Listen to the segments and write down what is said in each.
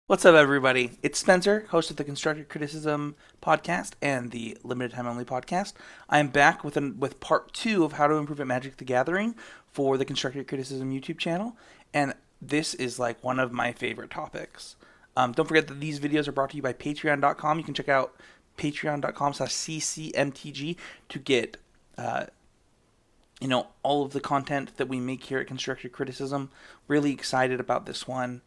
What's up, everybody? It's Spencer, host of the Constructive Criticism podcast and the Limited Time Only podcast. I am back with part two of how to improve at Magic the Gathering for the Constructive Criticism YouTube channel, and this is like one of my favorite topics. Don't forget that these videos are brought to you by Patreon.com. You can check out patreon.com/ccmtg to get all of the content that we make here at Constructive Criticism. Really excited about this one.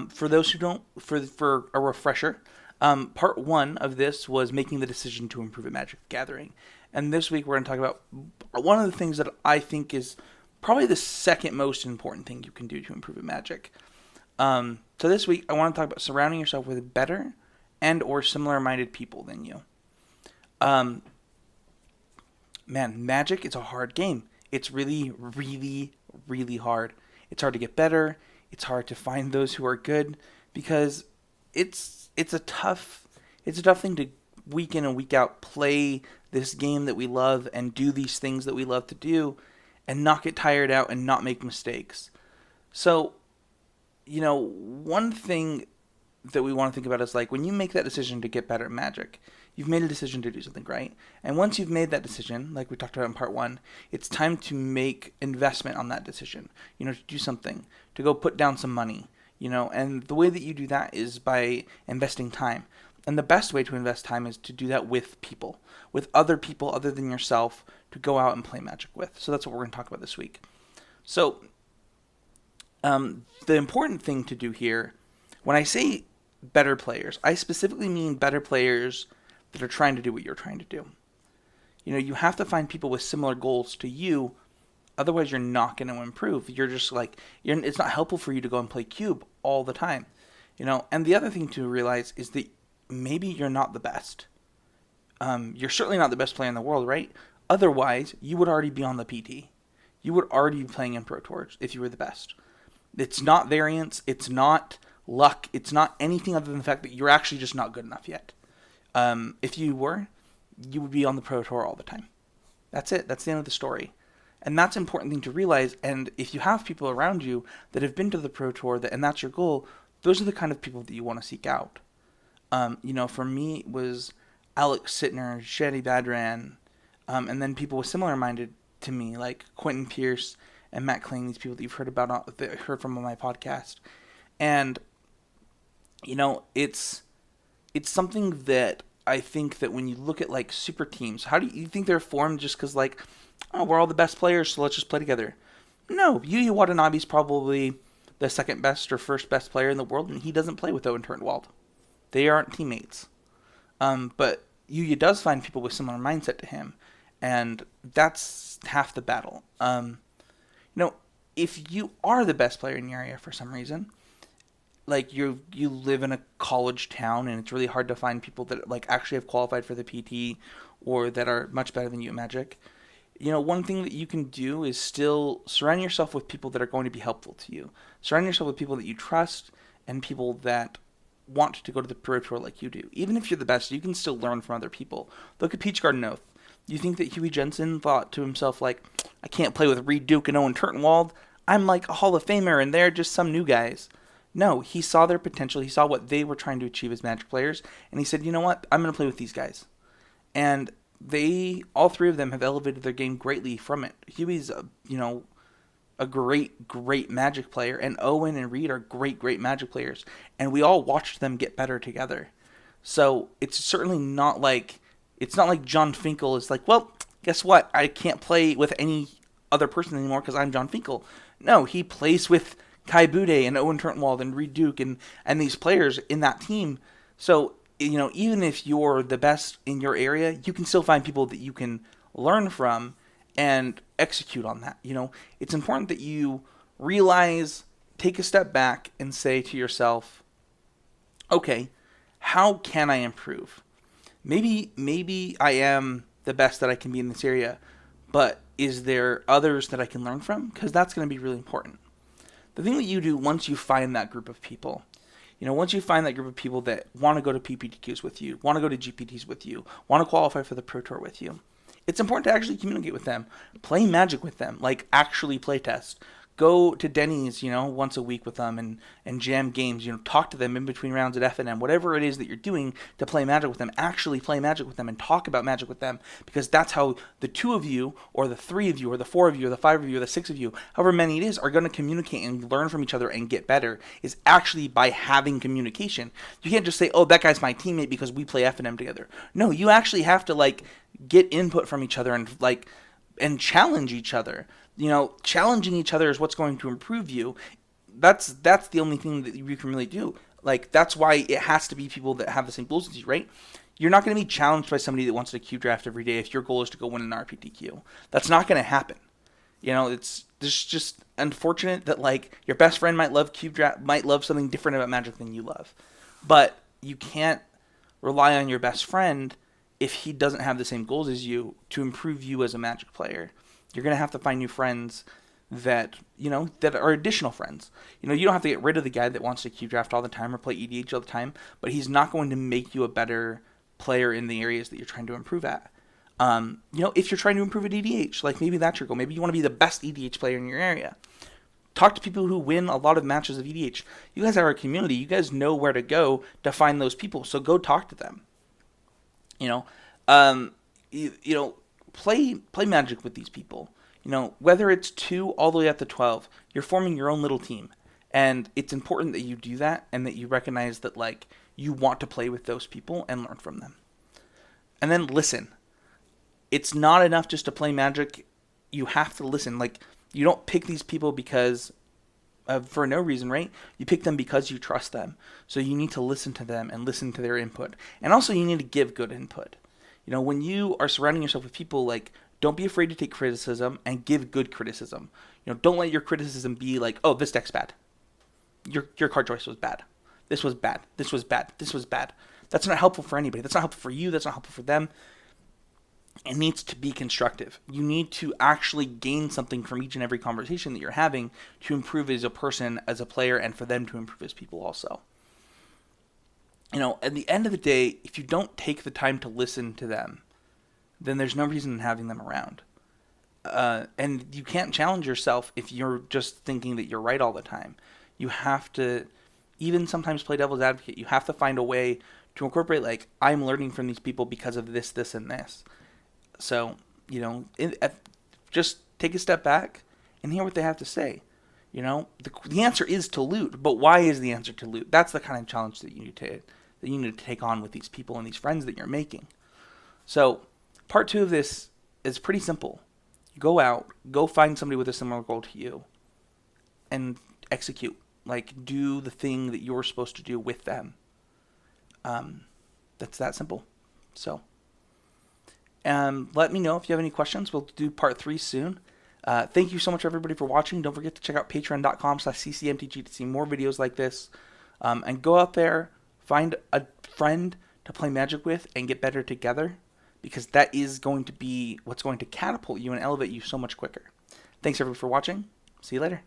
For those who don't, for a refresher, part one of this was making the decision to improve at Magic the Gathering. And this week we're going to talk about one of the things that I think is probably the second most important thing you can do to improve at Magic. So this week I want to talk about surrounding yourself with better and or similar-minded people than you. Magic is a hard game. It's really, really, really hard. It's hard to get better. It's hard to find those who are good because it's a tough thing to week in and week out play this game that we love and do these things that we love to do and not get tired out and not make mistakes. So, one thing that we want to think about is like when you make that decision to get better at Magic, you've made a decision to do something, right? And once you've made that decision, like we talked about in part one, it's time to make investment on that decision, to do something, to go put down some money, and the way that you do that is by investing time. And the best way to invest time is to do that with people, with other people other than yourself to go out and play Magic with. So that's what we're going to talk about this week. So the important thing to do here, when I say better players, I specifically mean better players that are trying to do what you're trying to do. You have to find people with similar goals to you, otherwise you're not going to improve. You're just like, it's not helpful for you to go and play Cube all the time. And the other thing to realize is that maybe you're not the best. You're certainly not the best player in the world, right? Otherwise, you would already be on the PT. You would already be playing in Pro Tours if you were the best. It's not variance, it's not luck, it's not anything other than the fact that you're actually just not good enough yet. If you were, you would be on the Pro Tour all the time. That's it. That's the end of the story. And that's an important thing to realize. And if you have people around you that have been to the Pro Tour and that's your goal, those are the kind of people that you want to seek out. For me, it was Alex Sittner, Shadi Badran, and then people with similar-minded to me, like Quentin Pierce and Matt Kling, these people that you've heard from on my podcast. And, it's something that I think that when you look at like super teams, how do you think they're formed just because like, oh, we're all the best players, so let's just play together? No, Yuya Watanabe's probably the second best or first best player in the world, and he doesn't play with Owen Turnwald. They aren't teammates. But Yuya does find people with similar mindset to him, and that's half the battle. If you are the best player in your area for some reason, like you live in a college town and it's really hard to find people that like actually have qualified for the PT or that are much better than you at Magic, one thing that you can do is still surround yourself with people that are going to be helpful to you. Surround yourself with people that you trust and people that want to go to the Pro Tour like you do. Even if you're the best, you can still learn from other people. Look at Peach Garden Oath. You think that Huey Jensen thought to himself like, I can't play with Reed Duke and Owen Turnwald. I'm like a Hall of Famer and they're just some new guys. No, he saw their potential. He saw what they were trying to achieve as Magic players, and he said, you know what? I'm going to play with these guys. And all three of them have elevated their game greatly from it. Huey's, a great, great Magic player, and Owen and Reed are great, great Magic players, and we all watched them get better together. So it's certainly not like John Finkel is like, well, guess what? I can't play with any other person anymore because I'm John Finkel. No, he plays with Kai Bude and Owen Turnwald and Reed Duke and these players in that team. So, even if you're the best in your area, you can still find people that you can learn from and execute on that. It's important that you realize, take a step back and say to yourself, okay, how can I improve? Maybe I am the best that I can be in this area, but is there others that I can learn from? Because that's going to be really important. The thing that you do once you find that group of people, once you find that group of people that want to go to PPTQs with you, want to go to GPTs with you, want to qualify for the Pro Tour with you, it's important to actually communicate with them, play Magic with them, like actually play test. Go to Denny's, once a week with them and jam games. Talk to them in between rounds at FNM. Whatever it is that you're doing to play Magic with them, actually play Magic with them and talk about Magic with them, because that's how the 2 of you, or the 3 of you, or the 4 of you, or the 5 of you, or the 6 of you, however many it is, are going to communicate and learn from each other and get better, is actually by having communication. You can't just say, oh, that guy's my teammate because we play FNM together. No, you actually have to get input from each other and challenge each other. Challenging each other is what's going to improve you. That's the only thing that you can really do. That's why it has to be people that have the same goals as you, right? You're not going to be challenged by somebody that wants to Q draft every day if your goal is to go win an RPTQ. That's not going to happen. It's just unfortunate that your best friend might love Q draft, might love something different about Magic than you love, but you can't rely on your best friend if he doesn't have the same goals as you to improve you as a Magic player. You're going to have to find new friends that are additional friends. You don't have to get rid of the guy that wants to Q draft all the time or play EDH all the time, but he's not going to make you a better player in the areas that you're trying to improve at. If you're trying to improve at EDH, maybe that's your goal. Maybe you want to be the best EDH player in your area. Talk to people who win a lot of matches of EDH. You guys are a community. You guys know where to go to find those people, so go talk to them. Play Magic with these people. Whether it's 2 all the way up to 12, you're forming your own little team. And it's important that you do that and that you recognize that, you want to play with those people and learn from them. And then listen. It's not enough just to play Magic. You have to listen. You don't pick these people because for no reason, right? You pick them because you trust them. So you need to listen to them and listen to their input. And also you need to give good input. When you are surrounding yourself with people, don't be afraid to take criticism and give good criticism. Don't let your criticism be oh, this deck's bad. Your card choice was bad. This was bad. This was bad. This was bad. That's not helpful for anybody. That's not helpful for you. That's not helpful for them. It needs to be constructive. You need to actually gain something from each and every conversation that you're having to improve as a person, as a player, and for them to improve as people also. At the end of the day, if you don't take the time to listen to them, then there's no reason in having them around. And you can't challenge yourself if you're just thinking that you're right all the time. You have to, even sometimes play devil's advocate, you have to find a way to incorporate, I'm learning from these people because of this, this, and this. So, just take a step back and hear what they have to say. The answer is to loot, but why is the answer to loot? That's the kind of challenge that you need to take on with these people and these friends that you're making. So, part 2 of this is pretty simple. Go out, go find somebody with a similar goal to you, and execute. Do the thing that you're supposed to do with them. That's that simple. So, let me know if you have any questions. We'll do part 3 soon. Thank you so much, everybody, for watching. Don't forget to check out patreon.com/ccmtg to see more videos like this. And go out there, find a friend to play Magic with, and get better together, because that is going to be what's going to catapult you and elevate you so much quicker. Thanks, everybody, for watching. See you later.